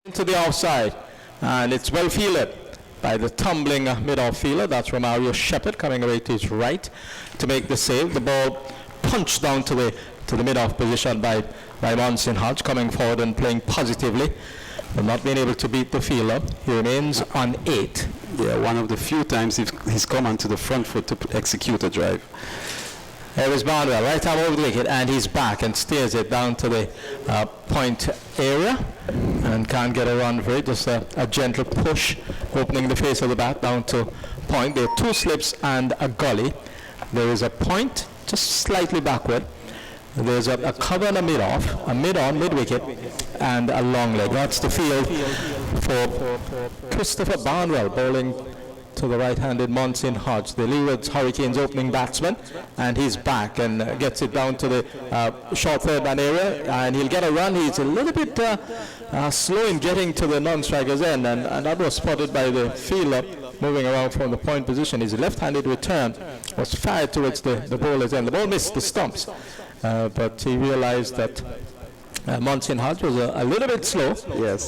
into the offside, and it's well fielded by the tumbling mid-off fielder. That's Romario Shepherd coming away to his right to make the save. The ball punched down to the mid-off position by Monson Hodge, coming forward and playing positively, but not being able to beat the fielder. He remains on 8. Yeah, one of the few times he's come onto the front foot to execute a drive. There is Barnwell, right arm over the wicket, and he's back and steers it down to the point area and can't get a run for it. Just a gentle push, opening the face of the bat down to point. There are 2 slips and a gully. There is a point just slightly backward. There's a cover and a mid-off, a mid-on, mid-wicket, and a long leg. That's the field for Christopher Barnwell, bowling to the right-handed Monson Hodge, the Leewards Hurricanes opening batsman, and he's back and gets it down to the short third man area, and he'll get a run. He's a little bit slow in getting to the non-striker's end, and that was spotted by the fielder moving around from the point position. His left-handed return was fired towards the bowler's end. The ball missed the stumps, but he realized that Monson Hodge was a little bit slow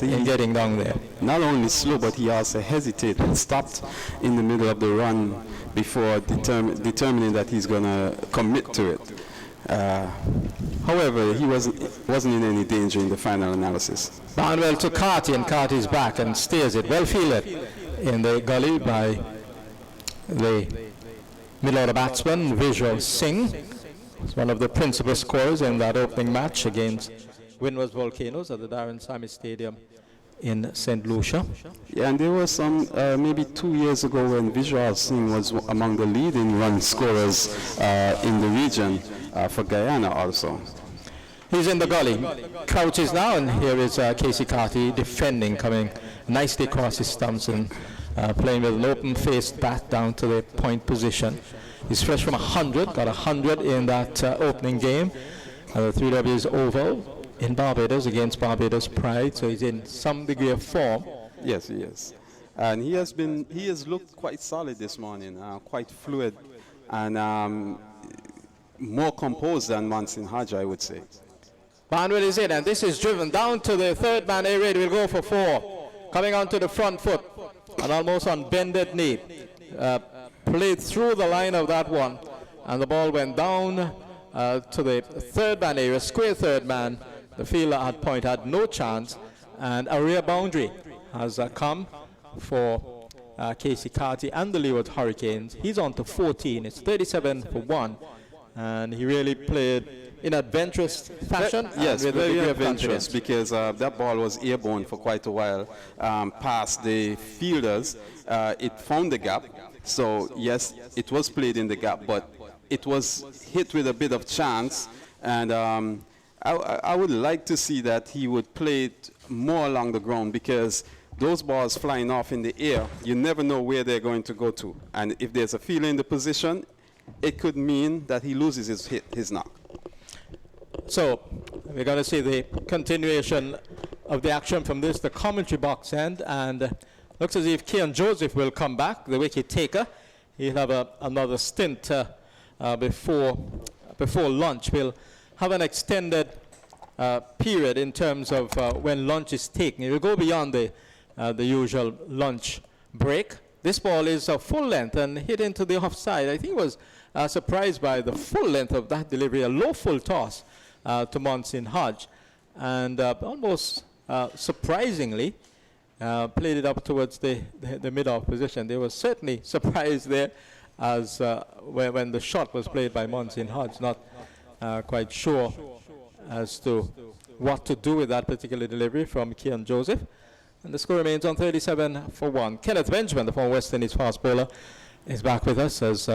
in getting down there. Not only slow, but he also hesitated and stopped in the middle of the run before determining that he's going to commit to it. However, he wasn't in any danger in the final analysis. Barnwell to Carty, and Carty's back and steers it. Well fielded in the gully by the middle-order batsman, Visual Singh. He's one of the principal scorers in that opening match against Windies Volcanoes at the Darren Sammy Stadium in St. Lucia. Yeah, and there was some, maybe 2 years ago when Visual Singh was among the leading run scorers in the region for Guyana also. He's in the gully, crouches now, and here is Casey Carty defending, coming nicely across his stumps and playing with an open-faced bat down to the point position. He's fresh from 100, got 100 in that opening game. The 3W's Oval in Barbados against Barbados Pride, so he's in some degree of form. Yes, he is. And he has looked quite solid this morning, quite fluid, and more composed than Monson Hodge, I would say. Barnwell is in, and this is driven down to the third man. A-Raid will go for 4. Coming onto the front foot, and almost on bended knee. Played through the line of that one, and the ball went down to the third man area, square third man. The fielder at point had no chance, and a rear boundary has come for Casey Carty and the Leewards Hurricanes. He's on to 14. It's 37 for 1, and he really played in adventurous fashion. Yes, very adventurous, because that ball was airborne for quite a while past the fielders. It found the gap, so yes, it was played in the gap, but it was hit with a bit of chance, and I would like to see that he would play it more along the ground, because those balls flying off in the air, you never know where they're going to go to. And if there's a fielder in the position, it could mean that he loses his knock. So we're going to see the continuation of the action from the commentary box end, and looks as if Kian Joseph will come back, the wicket taker. He'll have another stint before lunch. We'll have an extended period in terms of when lunch is taken. It will go beyond the usual lunch break. This ball is full length and hit into the offside. I think he was surprised by the full length of that delivery, a low full toss to Monson Hodge, and almost surprisingly played it up towards the mid-off position. They were certainly surprised there as when the shot was played by Monson Hodge, not quite sure as to what to do with that particular delivery from Kian Joseph. And the score remains on 37 for 1. Kenneth Benjamin, the former West Indies fast bowler, is back with us as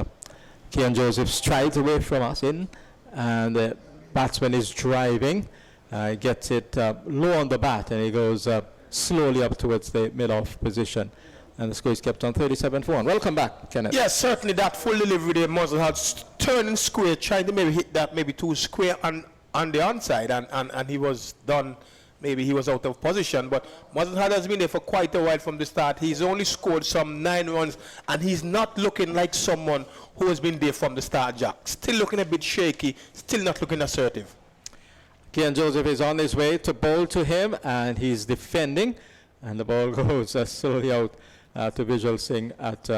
Kian Joseph strides away from us in, and the batsman is driving, gets it low on the bat, and he goes slowly up towards the mid-off position. And the score is kept on 37 for 1. Welcome back, Kenneth. Yes, certainly that full delivery there, Muzzle had turning square, trying to maybe hit that maybe too square on the onside, and he was done. Maybe he was out of position, but Muzzle has been there for quite a while from the start. He's only scored some 9 runs, and he's not looking like someone who has been there from the start, Jack. Still looking a bit shaky, still not looking assertive. Kian Joseph is on his way to bowl to him, and he's defending, and the ball goes slowly out to Visual Singh at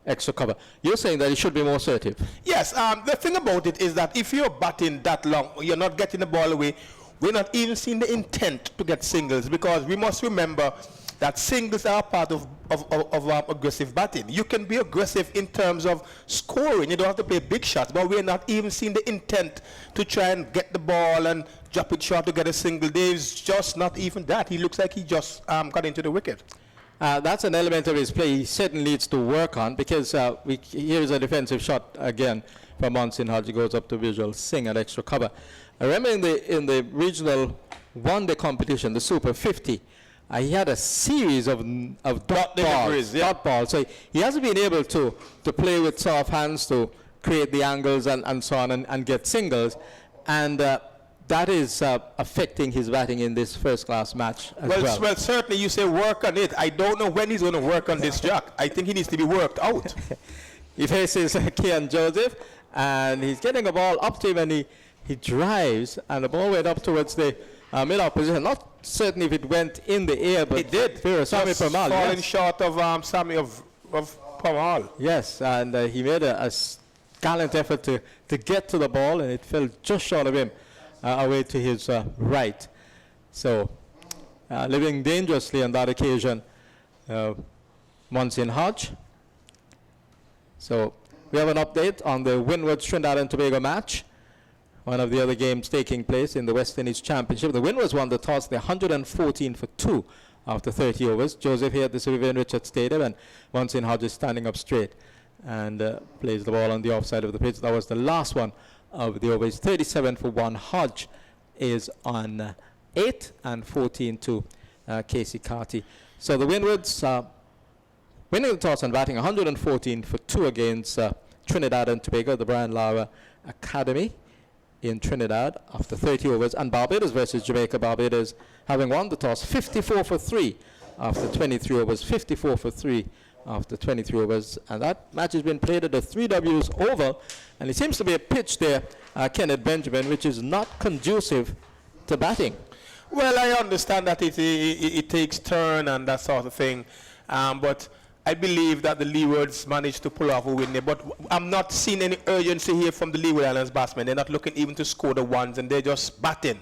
extra cover. You're saying that he should be more assertive? Yes, the thing about it is that if you're batting that long, you're not getting the ball away, we're not even seeing the intent to get singles, because we must remember that singles are part of aggressive batting. You can be aggressive in terms of scoring. You don't have to play big shots, but we're not even seeing the intent to try and get the ball and drop it short to get a single. There's just not even that. He looks like he just got into the wicket. That's an element of his play he certainly needs to work on, because here's a defensive shot again from Monsoon Hodge. He goes up to Visual Singh at extra cover. I remember in the regional one-day competition, the Super 50, he had a series of dot balls. Yeah. Dot balls. So he hasn't been able to play with soft hands to create the angles and so on and get singles. And that is affecting his batting in this first-class match as well. Well, certainly you say work on it. I don't know when he's going to work on this, Jack. I think he needs to be worked out. He faces Kian Joseph, and he's getting a ball up to him, and he drives, and the ball went up towards the mid-off position. Not certain if it went in the air, but it did. Sammy Parmal, falling yes. short of Sammy of Parmal. Yes, and he made a gallant effort to get to the ball, and it fell just short of him away to his right. So, living dangerously on that occasion, Monsoon Hodge. So, we have an update on the Windwards Trinidad and Tobago match, one of the other games taking place in the West Indies Championship. The Windwards won the toss. They're 114 for 2 after 30 overs. Joseph here at the Sir Vivian Richards Stadium, and Monsoon Hodge is standing up straight and plays the ball on the offside of the pitch. That was the last one of the overs. 37 for 1. Hodge is on 8 and 14 to Casey Carty. So the Windwards winning the toss and batting 114 for 2 against Trinidad and Tobago, the Brian Lara Academy in Trinidad after 30 overs, and Barbados versus Jamaica. Barbados having won the toss 54 for 3 after 23 overs, 54 for 3 after 23 overs, and that match has been played at the 3Ws Oval, and it seems to be a pitch there, Kenneth Benjamin, which is not conducive to batting. Well, I understand that it takes turn and that sort of thing, but I believe that the Leewards managed to pull off a win there, but I'm not seeing any urgency here from the Leeward Islands batsmen. They're not looking even to score the ones, and they're just batting.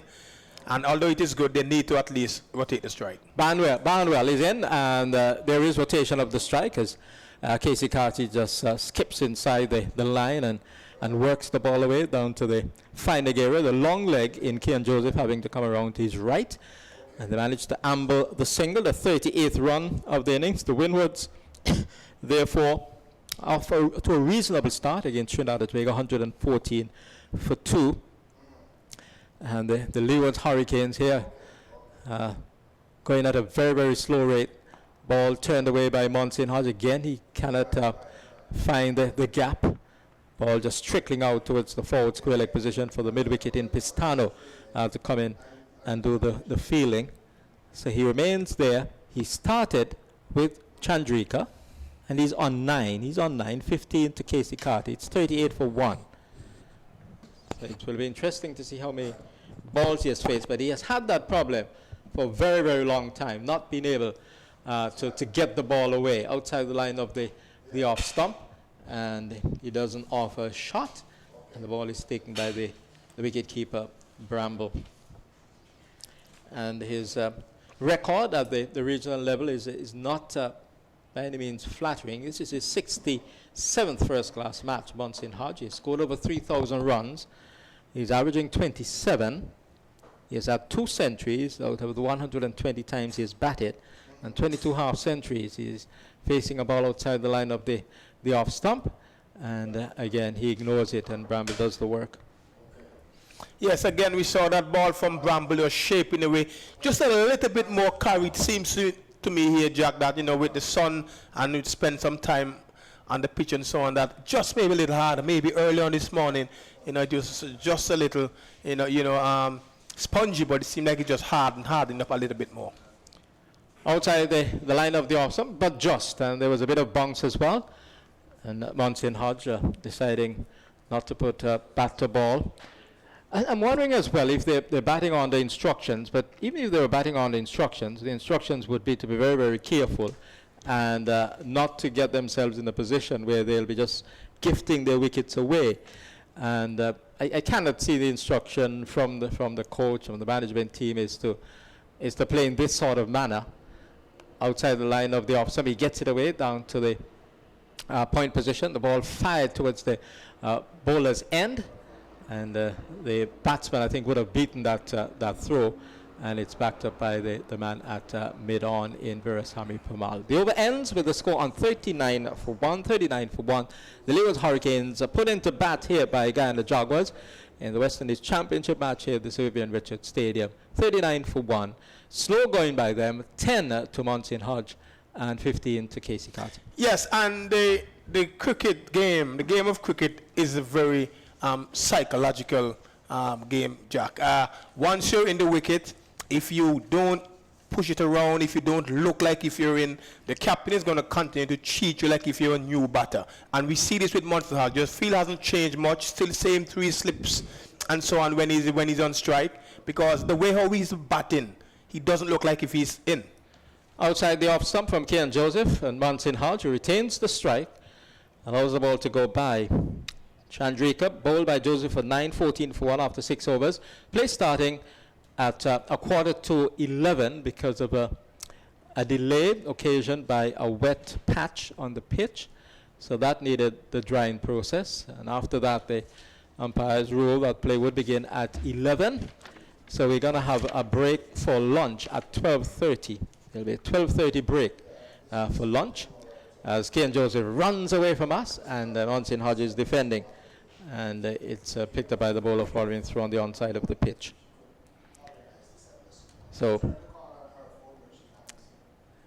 And although it is good, they need to at least rotate the strike. Barnwell is in, and there is rotation of the strike as Casey Carty just skips inside the line and works the ball away down to the fine area. The long leg in Kian Joseph having to come around to his right. And they managed to amble the single, the 38th run of the innings. The Windwards, therefore, off to a reasonable start against Trinidad and Tobago, 114 for 2. And the Leewards Hurricanes here going at a very, very slow rate. Ball turned away by Monsoon Hodge. Again, he cannot find the gap. Ball just trickling out towards the forward square leg position for the mid-wicket in Pistano to come in and do the fielding. So he remains there. He started with Chandrika, and he's on 9. He's on 9, 15 to Casey Carty. It's 38 for 1. So it will be interesting to see how many balls he has faced, but he has had that problem for a very, very long time, not being able to get the ball away outside the line of the off stump, and he doesn't offer a shot, and the ball is taken by the wicket keeper, Bramble. And his record at the regional level is not by any means flattering. This is his 67th first-class match. Monsoon Hodge, he scored over 3,000 runs. He's averaging 27. He has had 2 centuries out of the 120 times he has batted, and 22 half centuries. He's facing a ball outside the line of the off stump, and again he ignores it, and Bramble does the work. Yes, again we saw that ball from Bramble was shaping away just a little bit more carried. Seems to me here, Jack, that with the sun and we'd spend some time on the pitch and so on, that just maybe a little harder, maybe early on this morning, just a little, spongy, but it seemed like it just hardened up a little bit more. Outside the line of the off stump, but just, and there was a bit of bounce as well, and Monsoon Hodge deciding not to put bat to ball. I'm wondering as well if they're batting on the instructions, but even if they were batting on the instructions would be to be very, very careful and not to get themselves in a position where they'll be just gifting their wickets away. And I cannot see the instruction from the coach, from the management team is to play in this sort of manner outside the line of the off. Somebody gets it away down to the point position. The ball fired towards the bowler's end. And the batsman, I think, would have beaten that throw, and it's backed up by the man at mid-on in Veerasamy Permal. The over ends with the score on 39 for 1. The Leewards Hurricanes are put into bat here by Guyana Jaguars in the West Indies Championship match here at the Sir Vivian Richards Stadium. 39 for 1. Slow going by them, 10 to Monson Hodge and 15 to Casey Carter. Yes, and the cricket game, the game of cricket is a very psychological game, Jack. Once you're in the wicket, if you don't push it around, if you don't look like if you're in, the captain is going to continue to cheat you like if you're a new batter. And we see this with Monson Hodge. Your field hasn't changed much, still same 3 slips and so on when he's on strike, because the way how he's batting, he doesn't look like if he's in. Outside the off stump from Kian Joseph, and Monson Hodge retains the strike, allows the ball to go by. Chandrika, bowled by Joseph for 9, 14 for 1 after 6 overs. Play starting at a 11:15 because of a delay occasioned by a wet patch on the pitch. So that needed the drying process. And after that, the umpires ruled that play would begin at 11. So we're going to have a break for lunch at 12:30. There'll be a 12:30 break for lunch as Kian Joseph runs away from us and Monson Hodge is defending. And it's picked up by the bowler following through on the onside of the pitch. So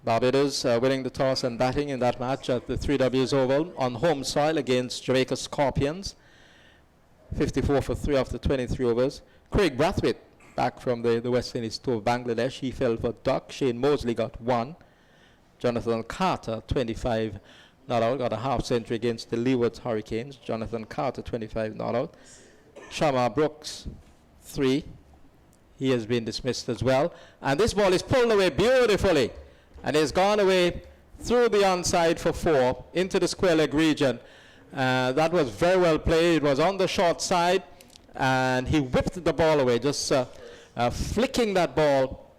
Barbados winning the toss and batting in that match at the 3Ws Oval on home soil against Jamaica Scorpions. 54 for 3 after 23 overs. Craig Brathwaite back from the West Indies tour of Bangladesh. He fell for duck. Shane Mosley got 1. Jonathan Carter, 25 not out, got a half century against the Leewards Hurricanes. Jonathan Carter, 25 not out. Shamar Brooks, 3. He has been dismissed as well. And this ball is pulled away beautifully. And it's gone away through the onside for 4 into the square leg region. That was very well played. It was on the short side. And he whipped the ball away, just flicking that ball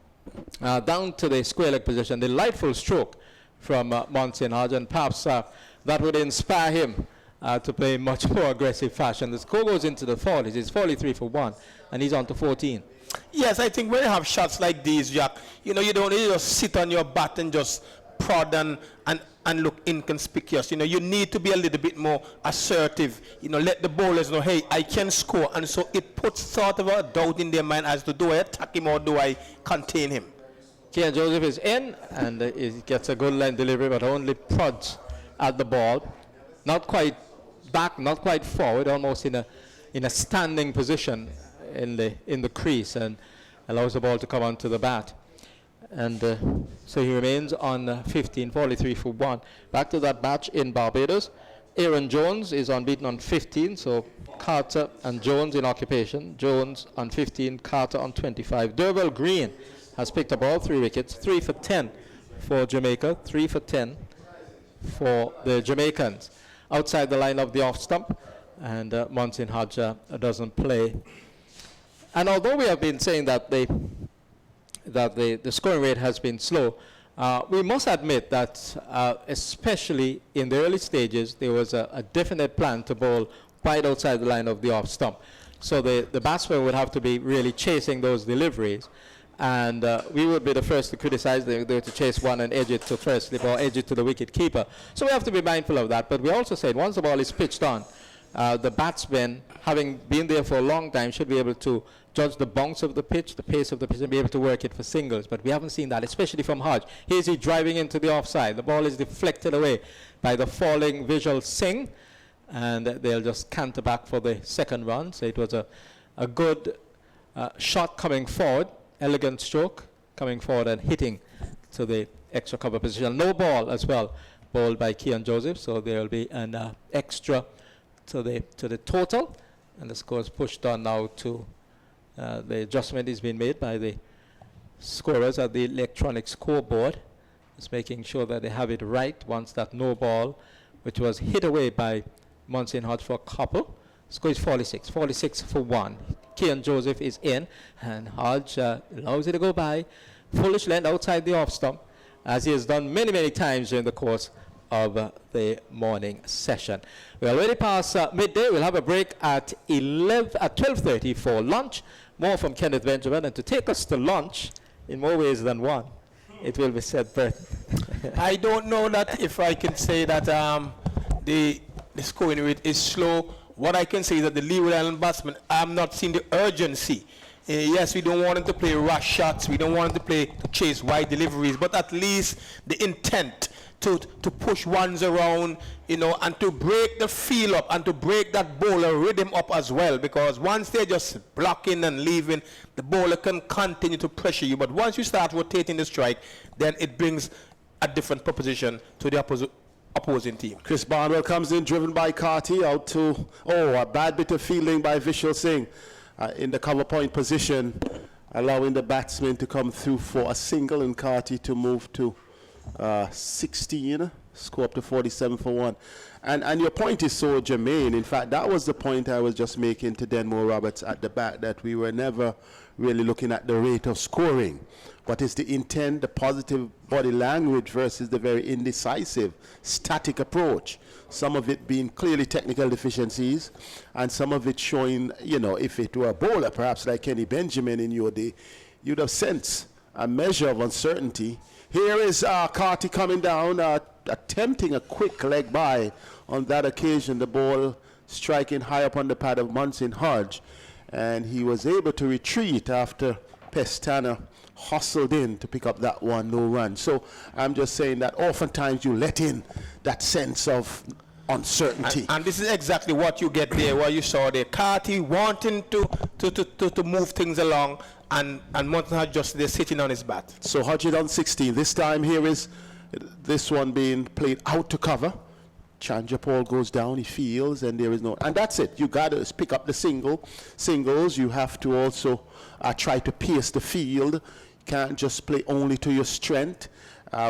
down to the square leg position. Delightful stroke from Monson Hodge, and perhaps that would inspire him to play in much more aggressive fashion. The score goes into the 40s. It's 43 for 1, and he's on to 14. Yes, I think when you have shots like these, Jack, you know, you don't need to just sit on your bat and just prod and look inconspicuous. You know, you need to be a little bit more assertive. You know, let the bowlers know, hey, I can score. And so it puts sort of a doubt in their mind as to do I attack him or do I contain him. Kian Joseph is in, and he gets a good line delivery, but only prods at the ball. Not quite back, not quite forward, almost in a standing position in the crease, and allows the ball to come onto the bat. And so he remains on 15, 43 for 1. Back to that match in Barbados. Aaron Jones is unbeaten on 15, so Carter and Jones in occupation. Jones on 15, Carter on 25. Derval Green has picked up all 3 wickets, 3 for 10 for Jamaica, 3 for 10 for the Jamaicans. Outside the line of the off stump, and Monson Hodge doesn't play. And although we have been saying that the scoring rate has been slow, we must admit that especially in the early stages, there was a definite plan to bowl quite outside the line of the off stump. So the batsman would have to be really chasing those deliveries. And we would be the first to criticize them to chase one and edge it to first slip or edge it to the wicket keeper. So we have to be mindful of that. But we also said once the ball is pitched on, the batsmen, having been there for a long time, should be able to judge the bounce of the pitch, the pace of the pitch, and be able to work it for singles. But we haven't seen that, especially from Hodge. Here's he driving into the offside. The ball is deflected away by the falling Visual Singh, and they'll just canter back for the second run. So it was a good shot coming forward. Elegant stroke coming forward and hitting to the extra cover position. No ball as well, bowled by Kian Joseph, so there will be an extra to the total, And the score is pushed on now to the adjustment is being made by the scorers at the electronic scoreboard. Just making sure that they have it right once that no ball, which was hit away by Monson Hodge for a couple. Score is 46 for 1. Kian Joseph is in, and Hodge allows it to go by. Foolish length outside the off stump, as he has done many, many times during the course of the morning session. We're already past midday. We'll have a break at 12:30 for lunch. More from Kenneth Benjamin, and to take us to lunch in more ways than one, it will be said, Bert. I don't know that if I can say that the scoring rate is slow. What I can say is that the Leeward Island batsmen, I'm not seeing the urgency. Yes, we don't want them to play rush shots. We don't want them to chase wide deliveries, but at least the intent to push ones around, and to break the feel up and to break that bowler rhythm up as well, because once they're just blocking and leaving, the bowler can continue to pressure you. But once you start rotating the strike, then it brings a different proposition to the opposing team. Chris Barnwell comes in, driven by Carty, out to, a bad bit of fielding by Vishal Singh in the cover point position, allowing the batsman to come through for a single and Carty to move to 16, score up to 47 for 1. And your point is so germane. In fact, that was the point I was just making to Denmore Roberts at the back, that we were never really looking at the rate of scoring. What is the intent, the positive body language versus the very indecisive, static approach? Some of it being clearly technical deficiencies, and some of it showing, if it were a bowler, perhaps like Kenny Benjamin in your day, you'd have sensed a measure of uncertainty. Here is Carty coming down, attempting a quick leg by on that occasion, the ball striking high up on the pad of Monson Hodge, and he was able to retreat after Pestana hustled in to pick up that one, no run. So I'm just saying that oftentimes you let in that sense of uncertainty. And this is exactly what you get there, what you saw there. Carty wanting to move things along, and Monson Hodge just there sitting on his bat. So Hodge on 16. This time here is this one being played out to cover. Chandra Paul goes down, he fields, and there is no, and that's it. You got to pick up the singles. You have to also try to pierce the field. You can't just play only to your strength.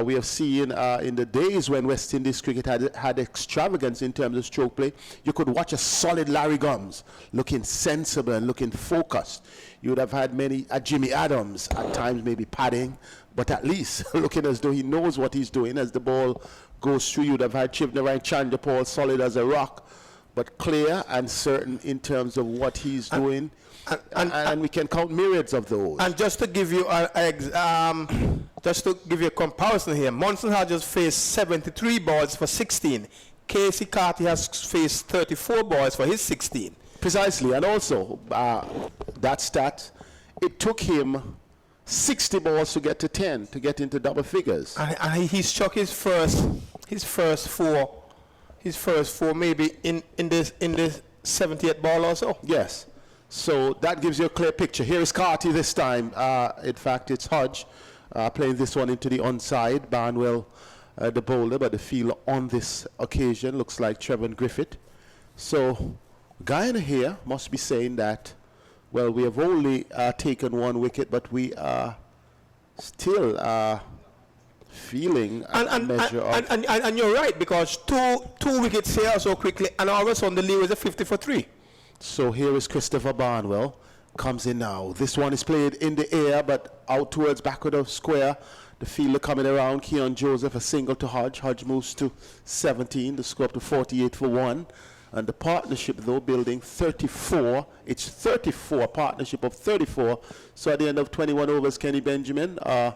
We have seen in the days when West Indies cricket had extravagance in terms of stroke play, you could watch a solid Larry Gumbs looking sensible and looking focused. You would have had many Jimmy Adams, at times maybe padding, but at least looking as though he knows what he's doing as the ball goes through. You would have had Chivnarayan Chandra Paul solid as a rock, but clear and certain in terms of what he's doing. And we can count myriads of those. And just to give you a comparison here, Monson Hodge has faced 73 balls for 16. Casey Carty has faced 34 balls for his 16. Precisely, and also that stat, it took him 60 balls to get to 10, to get into double figures. And he struck his first four maybe in the 70th ball or so. Yes. So that gives you a clear picture. Here is Carty this time. In fact, it's Hodge playing this one into the onside. Barnwell, the bowler, but the fielder on this occasion looks like Trevor Griffith. So Guyana here must be saying that, well, we have only taken one wicket, but we are still feeling a measure of... And you're right, because two wickets here so quickly, and all of a sudden the lead is a 50 for 3. So here is Christopher Barnwell, comes in now. This one is played in the air, but out towards backward of square. The fielder coming around, Keon Joseph, a single to Hodge. Hodge moves to 17, the score up to 48 for 1. And the partnership, though, building 34. It's 34, partnership of 34. So at the end of 21 overs, Kenny Benjamin, the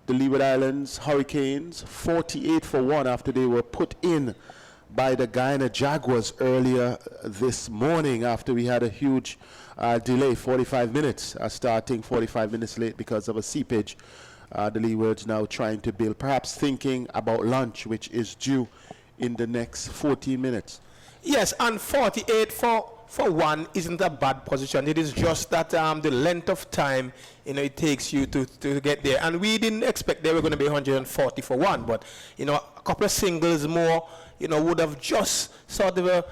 Leeward Islands Hurricanes, 48 for 1 after they were put in by the Guyana Jaguars earlier this morning, after we had a huge delay, 45 minutes, starting 45 minutes late because of a seepage. The Leewards now trying to build, perhaps thinking about lunch, which is due in the next 14 minutes. Yes, and 48 for 1 isn't a bad position. It is just that the length of time it takes you to get there. And we didn't expect they were going to be 140 for 1, but a couple of singles more would have just sort of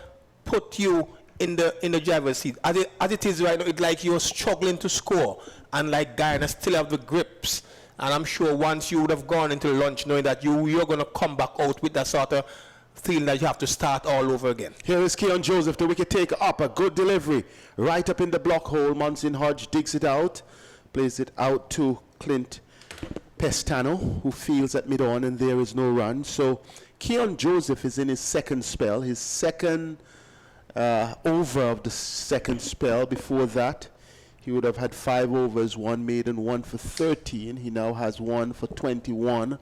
put you in the driver's seat. As it is right now, it's like you're struggling to score, and like Guyana still have the grips. And I'm sure once you would have gone into lunch knowing that you're going to come back out with that sort of feeling that you have to start all over again. Here is Keon Joseph, the wicket taker up. A good delivery. Right up in the block hole. Munson Hodge digs it out. Plays it out to Clint Pestano, who fields at mid-on, and there is no run. So Keon Joseph is in his second spell. His second over of the second spell. Before that, he would have had 5 overs, 1 maiden, 1 for 13. He now has 1 for 21.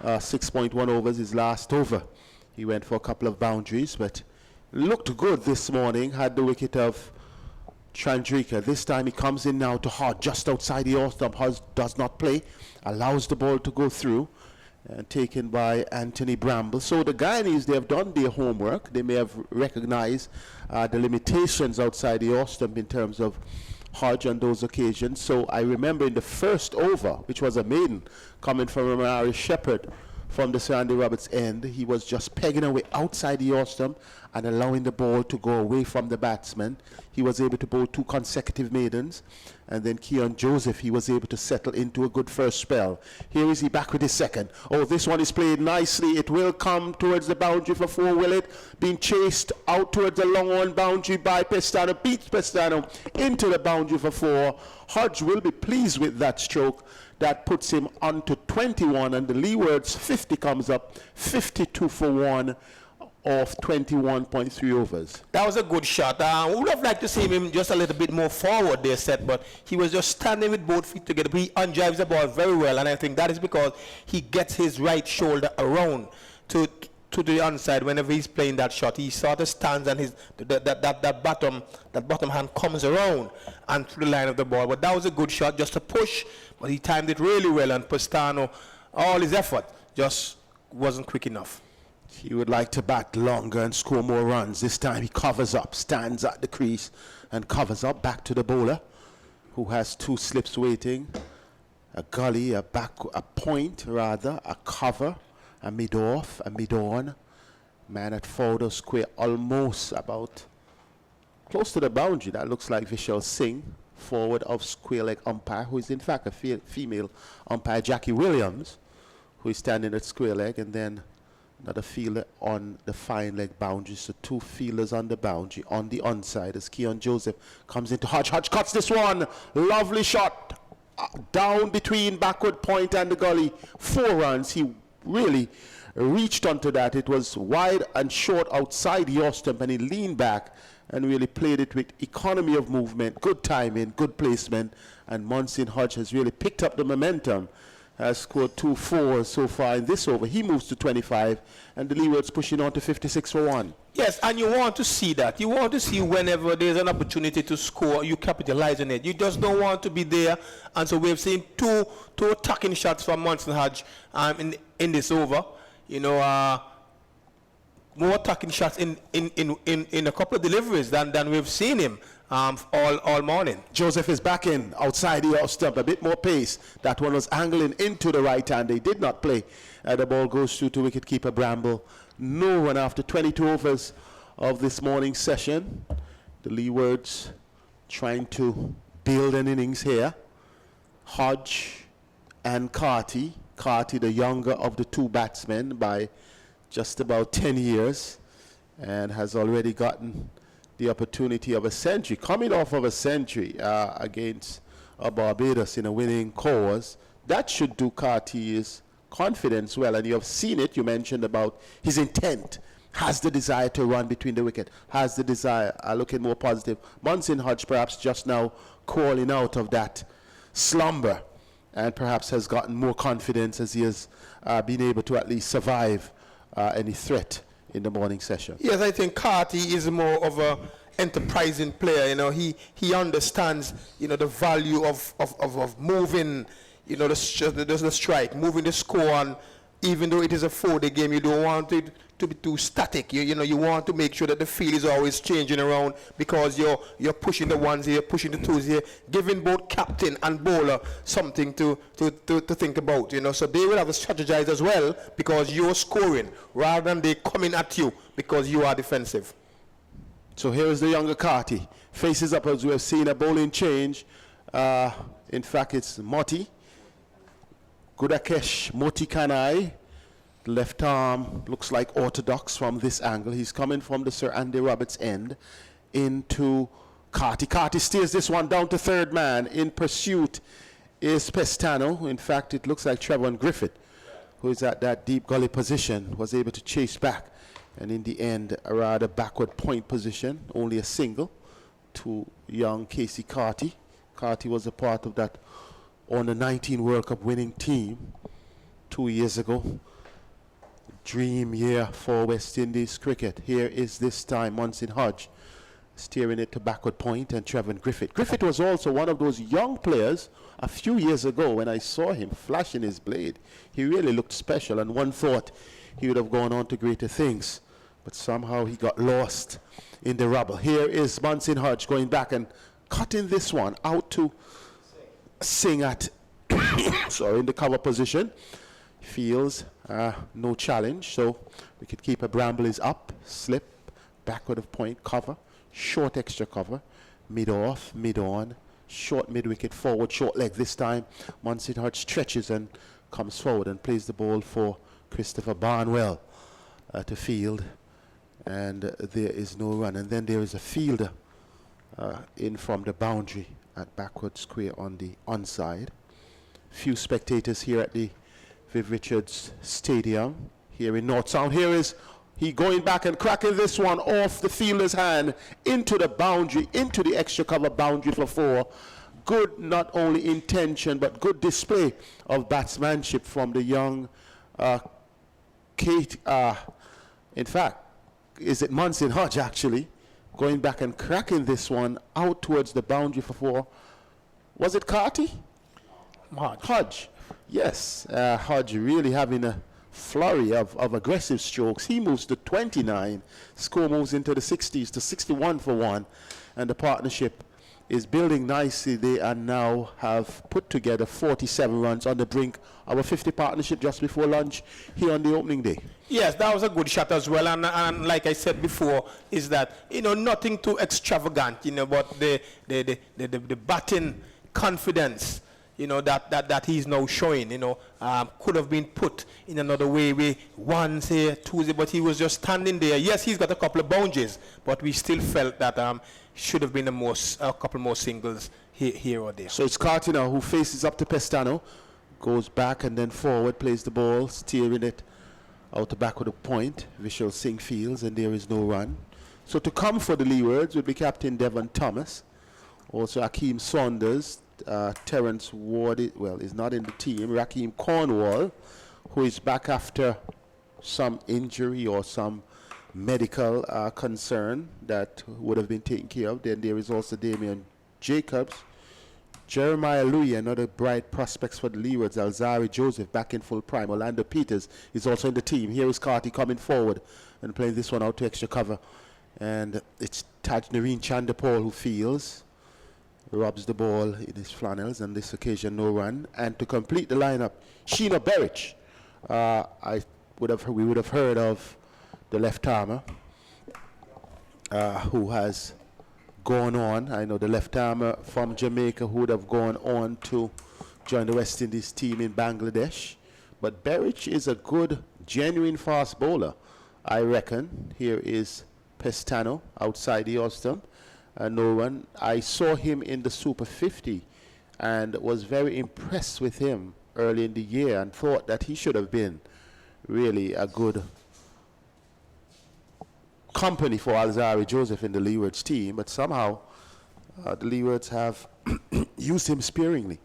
6.1 overs his last over. He went for a couple of boundaries, but looked good this morning. Had the wicket of Chandrika. This time he comes in now to Hodge, just outside the off stump. Hodge does not play, allows the ball to go through, and taken by Anthony Bramble. So the Guyanese, they have done their homework. They may have recognized the limitations outside the off stump in terms of Hodge on those occasions. So I remember in the first over, which was a maiden, coming from Amari Shepherd from the Sir Andy Roberts end, he was just pegging away outside the off stump and allowing the ball to go away from the batsman. He was able to bowl 2 consecutive maidens, and then Keon Joseph, he was able to settle into a good first spell. Here is he back with his second. Oh, this one is played nicely. It will come towards the boundary for 4, will it? Being chased out towards the long on boundary by Pestano, beats Pestano into the boundary for 4. Hodge will be pleased with that stroke. That puts him on to 21, and the Leewards 50 comes up, 52 for 1 of 21.3 overs. That was a good shot. We would have liked to see him just a little bit more forward there, set, but he was just standing with both feet together. He undrives the ball very well, and I think that is because he gets his right shoulder around to the onside whenever he's playing that shot. He sort of stands and that bottom hand comes around and through the line of the ball. But that was a good shot, just a push, but he timed it really well, and Pestano, all his effort just wasn't quick enough. He would like to bat longer and score more runs. This time he covers up, stands at the crease and covers up back to the bowler, who has 2 slips waiting. A gully, a point rather, a cover, a mid-off, a mid-on. Man at forward of square, almost about close to the boundary. That looks like Vishal Singh, forward of square leg umpire, who is in fact a female umpire, Jackie Williams, who is standing at square leg, and then another fielder on the fine leg boundary. So 2 fielders on the boundary on the onside as Keon Joseph comes into Hodge. Hodge cuts this one. Lovely shot. Down between backward point and the gully. 4 runs. He really reached onto that. It was wide and short outside the off stump, and he leaned back and really played it with economy of movement, good timing, good placement, and Munson Hodge has really picked up the momentum. Has scored 2 4s so far in this over. He moves to 25, and the Leewards pushing on to 56 for 1. Yes, and you want to see that. You want to see whenever there's an opportunity to score, you capitalize on it. You just don't want to be there. And so we've seen two attacking shots from Munson Hodge in this over. You know, more attacking shots in a couple of deliveries than we've seen him all morning. Joseph is back in outside the off stump, a bit more pace. That one was angling into the right hand. They did not play. The ball goes through to wicketkeeper Bramble. No run after 22 overs of this morning's session. The Leewards trying to build an innings here. Hodge and Carty. Carty, the younger of the 2 batsmen by just about 10 years, and has already gotten the opportunity of a century, coming off of a century against Barbados in a winning cause. That should do Cartier's confidence well, and you have seen it. You mentioned about his intent, has the desire to run between the wicket, has the desire, looking more positive. Munson Hodge perhaps just now crawling out of that slumber, and perhaps has gotten more confidence as he has been able to at least survive any threat in the morning session. Yes, I think Carty is more of a enterprising player. You know, he understands, you know, the value of moving, you know, the strike, moving the score on. Even though it is a 4-day game, you don't want it to be too static. You know, you want to make sure that the field is always changing around, because you're pushing the 1s here, pushing the 2s here, giving both captain and bowler something to think about. You know, so they will have to strategize as well, because you're scoring rather than they coming at you because you are defensive. So here is the younger Carty. Faces up as we have seen a bowling change. In fact, it's Moti. Gudakesh Moti Kanai. Left arm looks like orthodox from this angle. He's coming from the Sir Andy Roberts end into Carty. Carty steers this one down to third man. In pursuit is Pestano. In fact, it looks like Trevor Griffith, who is at that deep gully position, was able to chase back. And in the end, a rather backward point position, only a single to young Casey Carty. Carty was a part of that under 19 World Cup winning team 2 years ago. Dream year for West Indies cricket. Here is this time Munson Hodge steering it to backward point, and Trevor Griffith. Griffith was also one of those young players a few years ago when I saw him flashing his blade. He really looked special, and one thought he would have gone on to greater things, but somehow he got lost in the rubble. Here is Munson Hodge going back and cutting this one out to Singh at in the cover position. Feels no challenge, so we could keep a Bramble is up, slip, backward of point, cover, short extra cover, mid off, mid on, short mid wicket, forward, short leg. This time Munson Hodge stretches and comes forward and plays the ball for Christopher Barnwell to field, and there is no run. And then there is a fielder in from the boundary at backward square on the onside. Few spectators here at the Viv Richards Stadium here in North Sound. Here is he going back and cracking this one off the fielder's hand into the boundary, into the extra cover boundary for 4. Good not only intention but good display of batsmanship from the young Kate. In fact, is it Munson Hodge actually going back and cracking this one out towards the boundary for 4. Was it Carty? Hodge. Yes, Hodge really having a flurry of aggressive strokes. He moves to 29. Score moves into the 60s to 61 for 1. And the partnership is building nicely. They are now have put together 47 runs on the brink of a 50 partnership just before lunch here on the opening day. Yes, that was a good shot as well. And like I said before, is that, nothing too extravagant, but the batting confidence, that he's now showing, could have been put in another way once here, Tuesday, but he was just standing there. Yes, he's got a couple of boundaries, but we still felt that should have been a couple more singles here or there. So it's Carty now who faces up to Pestano, goes back and then forward, plays the ball, steering it out the back of the point. Vishal Singh fields, and there is no run. So to come for the Leewards would be Captain Devon Thomas, also Akeem Saunders, Terence Ward, is not in the team. Raheem Cornwall, who is back after some injury or some medical concern that would have been taken care of. Then there is also Damian Jacobs, Jeremiah Louis, another bright prospects for the Leewards. Alzari Joseph back in full prime. Orlando Peters is also in the team. Here is Carty coming forward and playing this one out to extra cover. And it's Taj Nareen Chandapal who fields. Robs the ball in his flannels, and this occasion no run. And to complete the lineup, Sheena Berich. We would have heard of the left armer who has gone on. I know the left armer from Jamaica who would have gone on to join the West Indies team in Bangladesh. But Berich is a good, genuine fast bowler, I reckon. Here is Pestano outside the off-stump. No run. I saw him in the Super 50 and was very impressed with him early in the year and thought that he should have been really a good company for Alzari Joseph in the Leewards team, but somehow the Leewards have used him sparingly.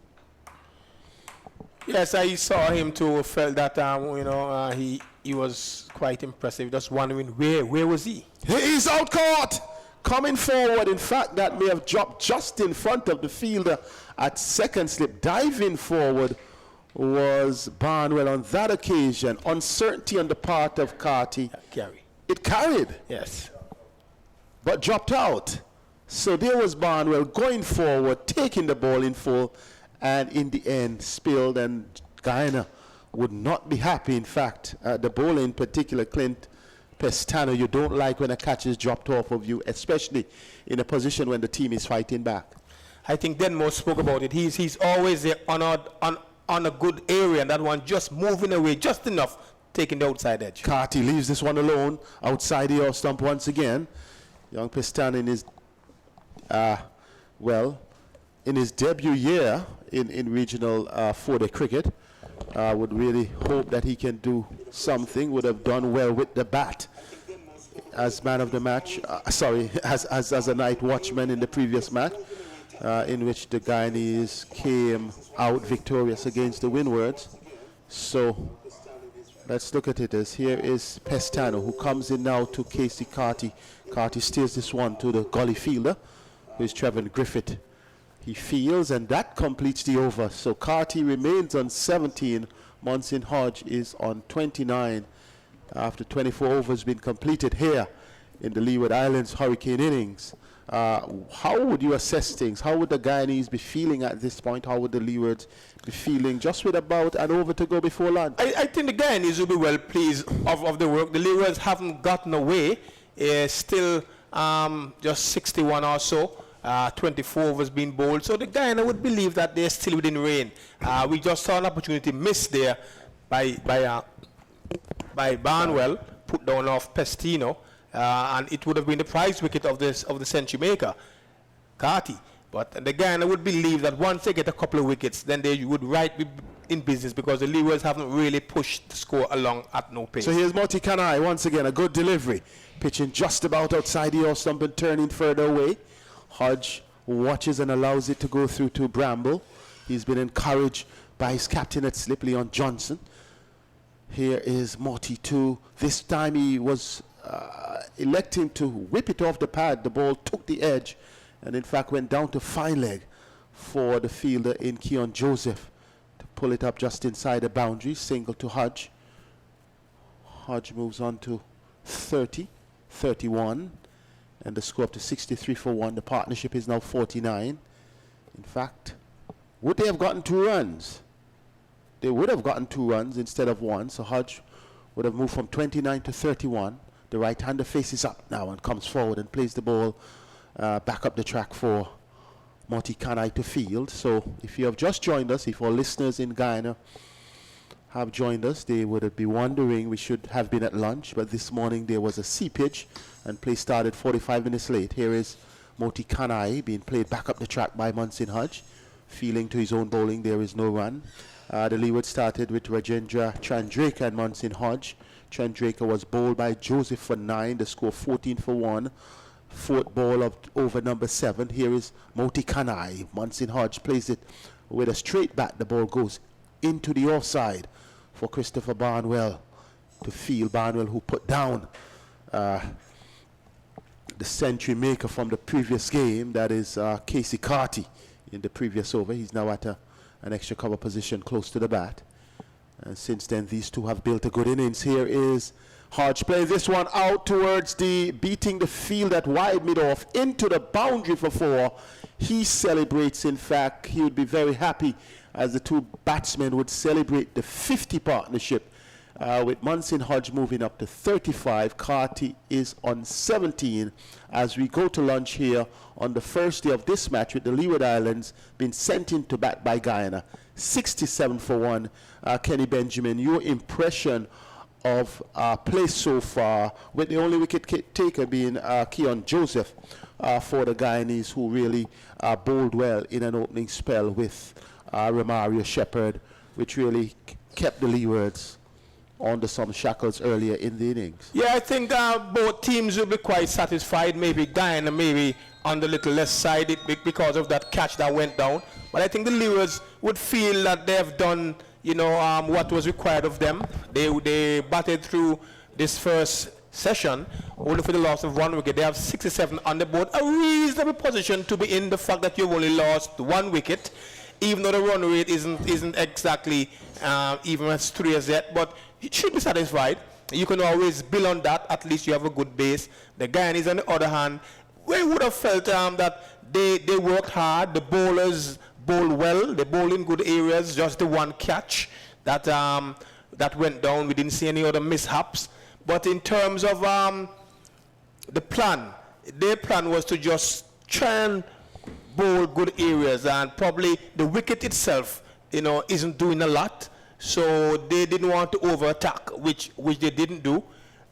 Yes, I saw him too. Felt that he was quite impressive. Just wondering where was he? He's out caught. Coming forward, in fact, that may have dropped just in front of the fielder at second slip. Diving forward was Barnwell on that occasion. Uncertainty on the part of Carty. It carried. Yes. But dropped out. So there was Barnwell going forward, taking the ball in full, and in the end spilled, and Guyana would not be happy. In fact, the bowler in particular, Clint Pestano, you don't like when a catch is dropped off of you, especially in a position when the team is fighting back. I think Denmo spoke about it. He's always there on a good area, and that one just moving away just enough, taking the outside edge. Carty leaves this one alone outside the off stump once again. Young Pestano in his, in his debut year in regional 4-day cricket, would really hope that he can do something, would have done well with the bat as man of the match, as a night watchman in the previous match, in which the Guyanese came out victorious against the Windwards. So let's look at it as here is Pestano, who comes in now to Casey Carty. Carty steers this one to the gully fielder, who is Trevor Griffith. He fields, and that completes the over. So Carty remains on 17. Monson Hodge is on 29 after 24 overs been completed here in the Leeward Islands Hurricane innings. How would you assess things? How would the Guyanese be feeling at this point? How would the Leewards be feeling just with about an over to go before lunch? I think the Guyanese will be well pleased of the work. The Leewards haven't gotten away. Still just 61 or so. 24 overs being bowled. So the Guyana would believe that they're still within range. We just saw an opportunity missed there by Barnwell, put down off Pestino, and it would have been the prize wicket of the century maker, Carty. But the Guyana would believe that once they get a couple of wickets, then they would be in business, because the Leewards haven't really pushed the score along at no pace. So here's Moti Kanai once again, a good delivery, pitching just about outside the off stump and turning further away. Hodge watches and allows it to go through to Bramble. He's been encouraged by his captain at slip, Leon Johnson. Here is Morty too. This time he was electing to whip it off the pad. The ball took the edge and in fact went down to fine leg for the fielder in Keon Joseph to pull it up just inside the boundary. Single to Hodge. Hodge moves on to 30, 31. And the score up to 63 for 1. The partnership is now 49. In fact, would they have gotten 2 runs? They would have gotten 2 runs instead of 1. So Hodge would have moved from 29 to 31. The right-hander faces up now and comes forward and plays the ball back up the track for Moti Kanai to field. So if you have just joined us, if our listeners in Guyana have joined us, they would be wondering we should have been at lunch, but this morning there was a sea pitch and play started 45 minutes late. Here is Moti Kanai being played back up the track by Monson Hodge. Feeling to his own bowling, there is no run. The Leeward started with Rajendra Chandraker and Monson Hodge. Chandraker was bowled by Joseph for 9, the score 14 for 1. Fourth ball of over number 7. Here is Moti Kanai. Monson Hodge plays it with a straight bat. The ball goes into the offside for Christopher Barnwell to field. Barnwell, who put down the century maker from the previous game, that is Casey Carty, in the previous over. He's now at an extra cover position close to the bat. And since then, these two have built a good innings. Here is Hodge playing this one out towards beating the field at wide mid-off into the boundary for 4. He celebrates, in fact, he would be very happy as the two batsmen would celebrate the 50 partnership with Monson Hodge moving up to 35. Carty is on 17 as we go to lunch here on the first day of this match with the Leeward Islands being sent into bat by Guyana. 67 for 1. Kenny Benjamin, your impression of play so far, with the only wicket taker being Keon Joseph for the Guyanese, who really bowled well in an opening spell with Romario Shepherd, which really kept the Leewards under some shackles earlier in the innings. Yeah, I think both teams will be quite satisfied. Maybe Guyana maybe on the little less side because of that catch that went down. But I think the Leewards would feel that they have done, what was required of them. They batted through this first session only for the loss of 1 wicket. They have 67 on the board, a reasonable position to be in. The fact that you've only lost 1 wicket, even though the run rate isn't exactly even as 3 as yet, but you should be satisfied. You can always build on that. At least you have a good base. The Guyanese, on the other hand, we would have felt that they worked hard. The bowlers bowled well. They bowled in good areas. Just the one catch that went down. We didn't see any other mishaps. But in terms of the plan, their plan was to just try and bowl good areas, and probably the wicket itself, isn't doing a lot. So they didn't want to over-attack, which they didn't do.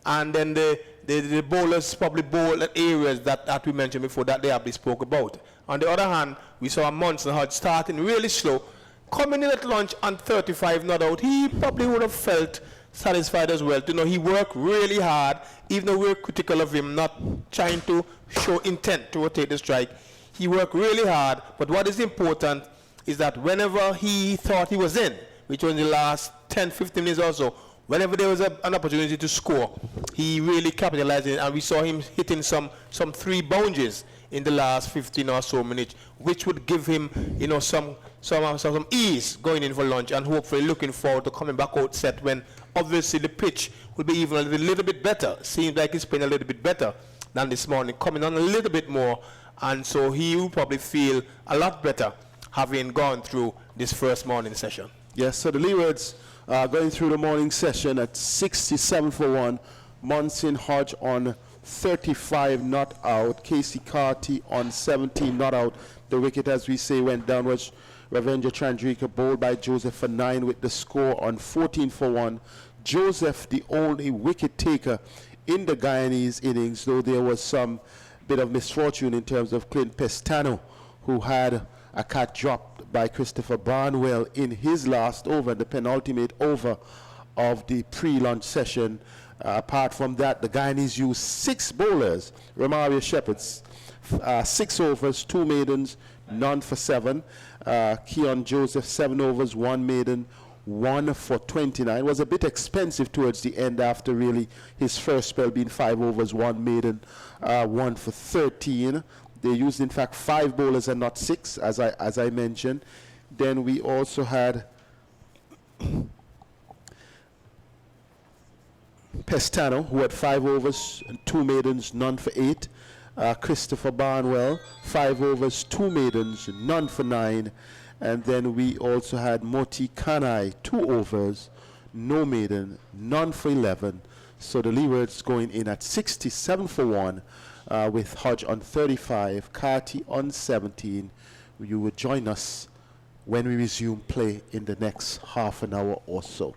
And then the bowlers probably bowl at areas that we mentioned before that they have spoke about. On the other hand, we saw Munson Hodge starting really slow, coming in at lunch on 35 not out. He probably would have felt satisfied as well. He worked really hard, even though we're critical of him not trying to show intent to rotate the strike. He worked really hard, but what is important is that whenever he thought he was in, which was in the last 10, 15 minutes or so, whenever there was an opportunity to score, he really capitalized it, and we saw him hitting some 3 boundaries in the last 15 or so minutes, which would give him, some ease going in for lunch, and hopefully looking forward to coming back out set when obviously the pitch will be even a little bit better. Seems like he's playing a little bit better than this morning, coming on a little bit more, and so he will probably feel a lot better having gone through this first morning session. Yes, so the Leewards going through the morning session at 67 for 1. Munson Hodge on 35 not out. Casey Carty on 17 not out. The wicket, as we say, went downwards. Ravindra Chandrika bowled by Joseph for 9 with the score on 14 for 1. Joseph, the only wicket taker in the Guyanese innings, though there was some bit of misfortune in terms of Clint Pestano, who had a cat dropped by Christopher Barnwell in his last over, the penultimate over of the pre-lunch session. Apart from that, the Guyanese used 6 bowlers. Romario Shepherds, 6 overs, 2 maidens, none for 7. Keon Joseph, 7 overs, 1 maiden, 1 for 29. It was a bit expensive towards the end after really his first spell being 5 overs, 1 maiden, 1 for 13. They used, in fact, 5 bowlers and not 6, as I mentioned. Then we also had Pestano, who had 5 overs and 2 maidens, none for 8. Christopher Barnwell, 5 overs, 2 maidens, none for 9. And then we also had Moti Kanai, 2 overs, no maiden, none for 11. So the Leewards going in at 67 for 1. With Hodge on 35, Carty on 17. You will join us when we resume play in the next half an hour or so.